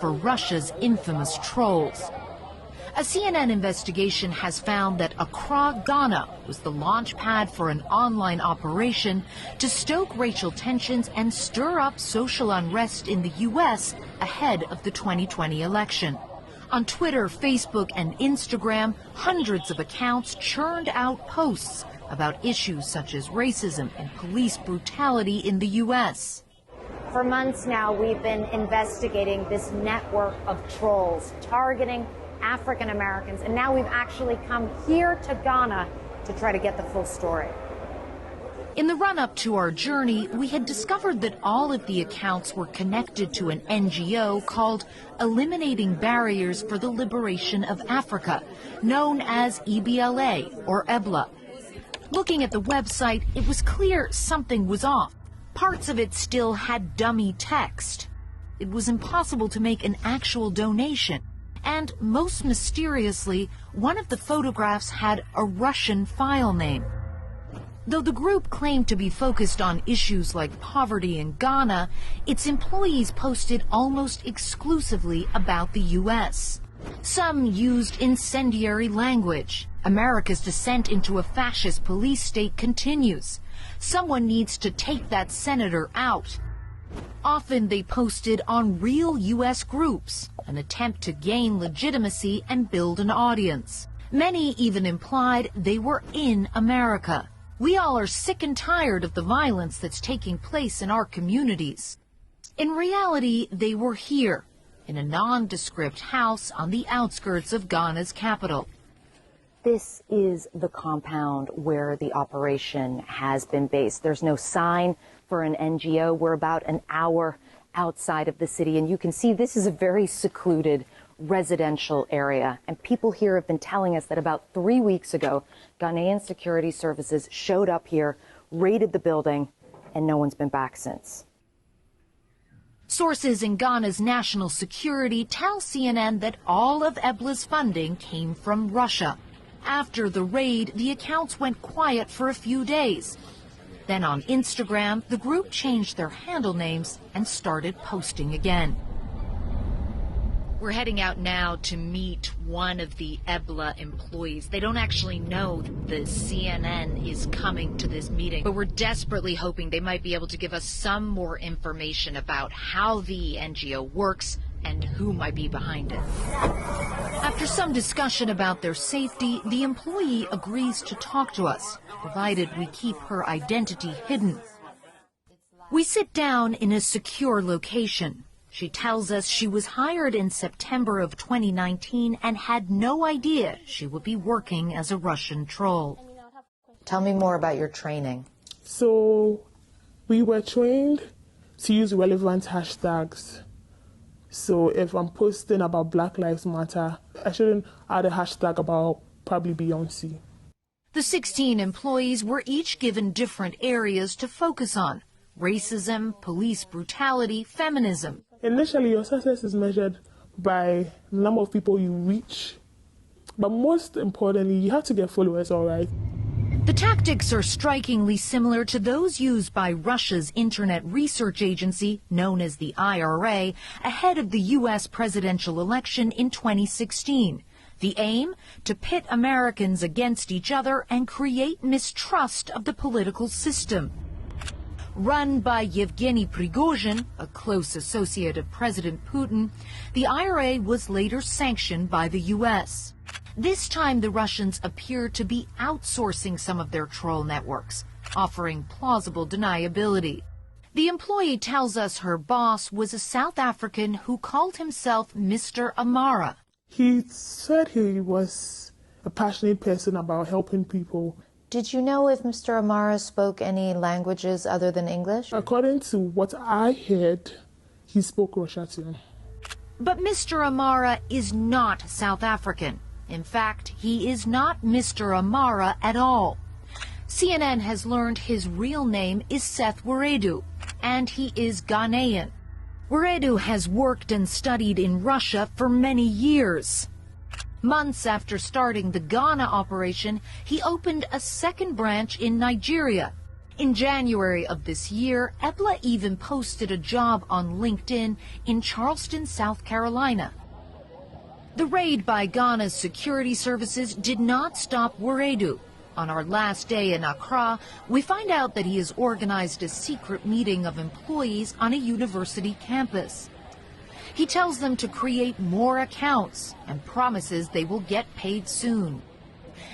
for Russia's infamous trolls. A CNN investigation has found that Accra, Ghana was the launch pad for an online operation to stoke racial tensions and stir up social unrest in the U.S. ahead of the 2020 election. On Twitter, Facebook, and Instagram, hundreds of accounts churned out posts about issues such as racism and police brutality in the U.S. For months now, we've been investigating this network of trolls targeting African Americans, and now we've actually come here to Ghana to try to get the full story. In the run-up to our journey, we had discovered that all of the accounts were connected to an NGO called Eliminating Barriers for the Liberation of Africa, known as EBLA or EBLA. Looking at the website, it was clear something was off. Parts of it still had dummy text. It was impossible to make an actual donation. And most mysteriously, one of the photographs had a Russian file name. Though the group claimed to be focused on issues like poverty in Ghana, its employees posted almost exclusively about the U.S. Some used incendiary language. America's descent into a fascist police state continues. Someone needs to take that senator out. Often they posted on real U.S. groups, an attempt to gain legitimacy and build an audience. Many even implied they were in America. We all are sick and tired of the violence that's taking place in our communities. In reality, they were here, in a nondescript house on the outskirts of Ghana's capital. This is the compound where the operation has been based. There's no sign for an NGO. We're about an hour outside of the city, and you can see this is a very secluded residential area. And people here have been telling us that about 3 weeks ago, Ghanaian security services showed up here, raided the building, and no one's been back since. Sources in Ghana's national security tell CNN that all of EBLA's funding came from Russia. After the raid, the accounts went quiet for a few days. Then on Instagram, the group changed their handle names and started posting again. We're heading out now to meet one of the EBLA employees. They don't actually know that CNN is coming to this meeting, but we're desperately hoping they might be able to give us some more information about how the NGO works and who might be behind it. After some discussion about their safety, the employee agrees to talk to us, provided we keep her identity hidden. We sit down in a secure location. She tells us she was hired in September of 2019 and had no idea she would be working as a Russian troll. Tell me more about your training. So we were trained to use relevant hashtags. So if I'm posting about Black Lives Matter, I shouldn't add a hashtag about probably Beyonce. The 16 employees were each given different areas to focus on: racism, police brutality, feminism. Initially, your success is measured by the number of people you reach. But most importantly, you have to get followers, all right? The tactics are strikingly similar to those used by Russia's Internet Research Agency, known as the IRA, ahead of the U.S. presidential election in 2016. The aim? To pit Americans against each other and create mistrust of the political system. Run by Yevgeny Prigozhin, a close associate of President Putin, the IRA was later sanctioned by the U.S. This time, the Russians appear to be outsourcing some of their troll networks, offering plausible deniability. The employee tells us her boss was a South African who called himself Mr. Amara. He said he was a passionate person about helping people. Did you know if Mr. Amara spoke any languages other than English? According to what I heard, he spoke Russian. But Mr. Amara is not South African. In fact, he is not Mr. Amara at all. CNN has learned his real name is Seth Weredu, and he is Ghanaian. Weredu has worked and studied in Russia for many years. Months after starting the Ghana operation, he opened a second branch in Nigeria. In January of this year, Ebla even posted a job on LinkedIn in Charleston, South Carolina. The raid by Ghana's security services did not stop Wuredu. On our last day in Accra, we find out that he has organized a secret meeting of employees on a university campus. He tells them to create more accounts and promises they will get paid soon.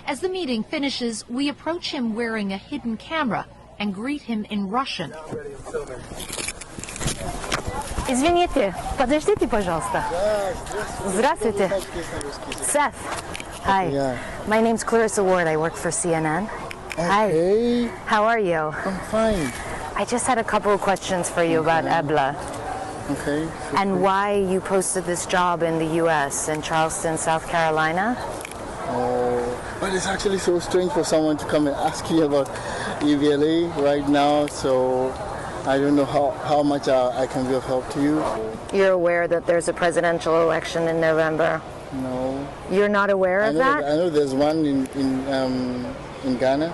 As the meeting finishes, we approach him wearing a hidden camera and greet him in Russian. Извините, подождите, пожалуйста. Здравствуйте. Seth. Hi. Yeah. My name's Clarissa Ward. I work for CNN. Hey, Hi. How are you? I'm fine. I just had a couple of questions for you about Ebla Okay. and why you posted this job in the U.S. in Charleston, South Carolina. Oh, but it's actually so strange for someone to come and ask me about EBLA right now, so I don't know how much I can be of help to you. You're aware that there's a presidential election in November. No. You're not aware of that? I know there's one in Ghana.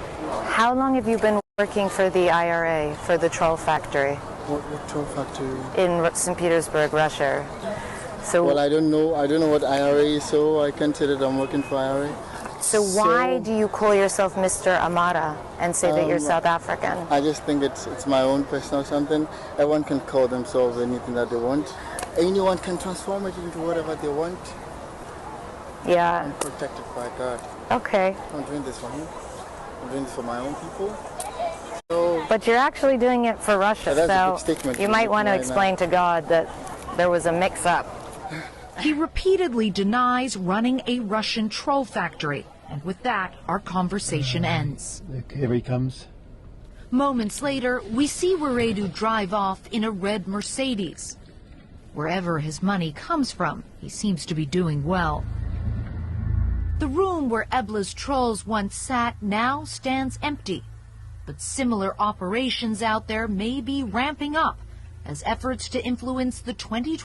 How long have you been working for the IRA, for the troll factory What troll factory? in St. Petersburg, Russia? So, Well, I don't know what IRA is, so I can't say that I'm working for IRA. so why do you call yourself Mr. Amara and say that you're South African? I just think it's my own personal something. Everyone can call themselves anything that they want. Anyone can transform it into whatever they want. Yeah, I'm protected by God. okay. I'm doing this for him. I'm doing this for my own people. So, But you're actually doing it for Russia, that's a big so statement you to might make want to right explain to God that there was a mix-up. He repeatedly denies running a Russian troll factory. And with that, our conversation ends. Here he comes. Moments later, we see Wuredu drive off in a red Mercedes. Wherever his money comes from, he seems to be doing well. The room where Ebla's trolls once sat now stands empty. But similar operations out there may be ramping up as efforts to influence the 2020